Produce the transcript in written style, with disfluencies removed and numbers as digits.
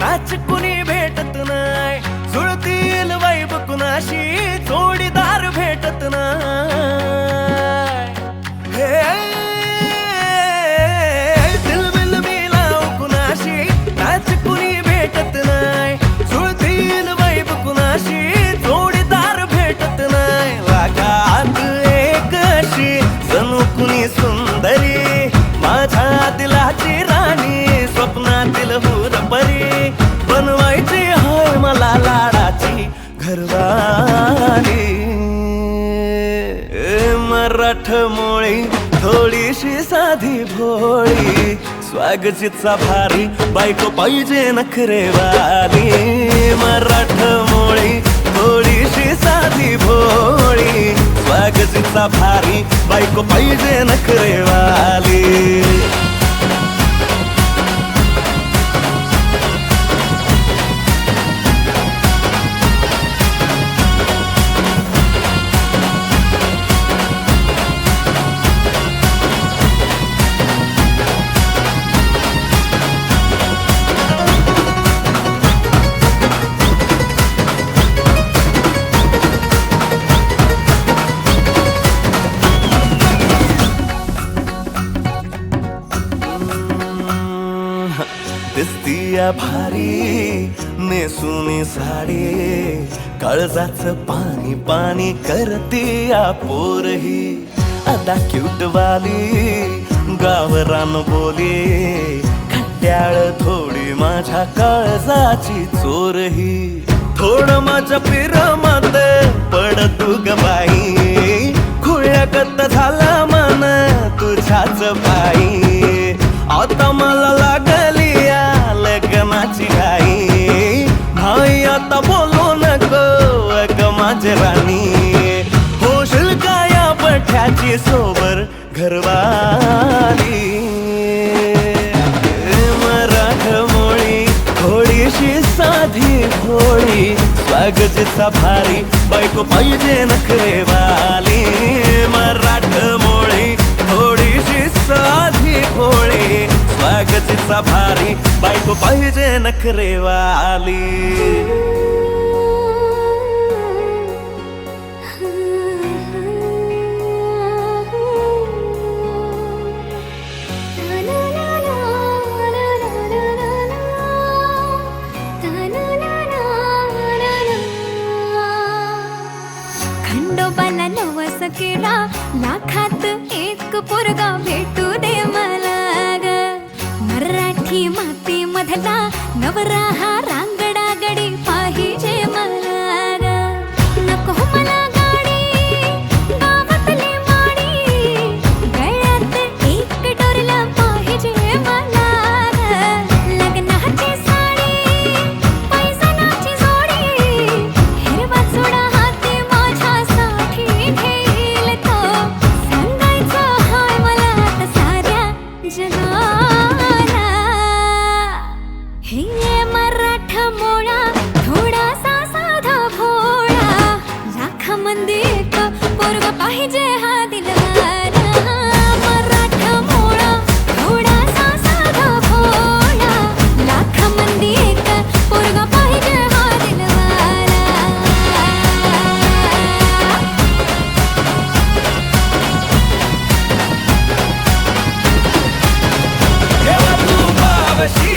Match कुणी भेटत नाही, जुळतील वाईब कुणाशी जोडीदार भेटत नाही. दिलबिल मी लाव कुणाशी मॅच कुणी भेटत नाही, जुळतील वाईब कुणाशी जोडीदार भेटत नाही. लागात एक अशी जणू कुणी सुंदरी, माझ्या दिलाची राणी, स्वप्नातील हुरपरी, बनवायची हाय मला लाडाची घरवाली. मराठमोळी थोडीशी साधी भोळी, स्वागतीचा भारी बायको पाहिजे नखरेवाली. मराठमोळी थोडीशी साधी भोळी, स्वागतीचा भारी बायको पाहिजे नखरेवाली. दिसतीया भारी नेसुनी साडी, काळजाचं पाणी पाणी करतीया पोरही. आता क्यूटवाली गावरान बोली, खट्याळ थोडी माझ्या काळजाची चोरही. थोडं माझ्या पिरमत पड तू ग बाई, खुळ्यागत झाला मन तुझ्याच पायी. आता मला लागली लग्नाची घाई, भाई आता बोलू नको ग माझी राणी. होशील का या पठ्याची सोबर घरवाली. मराठमोळी थोडीशी साधी भोळी, स्वागतीचा भारी बायको पाहिजे नखरेवाली. मराठमोळी थोडीशी साधी भोळी, स्वागतीचा भारी बायको पाहिजे नखरेवाली. खंडोबाला नवस केला, लाखात एक पोरगा भेटू दे मला ग. मराठी माती मधला नवरा हा रांगडा गडी पाहिजे मला ग. नको मला गाडी गावातली माडी, गळ्यात एक डोरला पाहिजे मला ग. लग्नाची साडी पैसनाची जोडी, हिरवा चुडा हाती माझ्यासाठी घेईल तो. सांगायचं हाय मला आता साऱ्या जगाला, हे मराठमोळा थोडासा साधा भोळा, लाखामध्ये एक पोरगा पाहिजे हा दिलवाला. मराठमोळा थोडासा साधा भोळा, लाखामध्ये एक पोरगा पाहिजे हा दिलवाला. ठेवा तू पावशी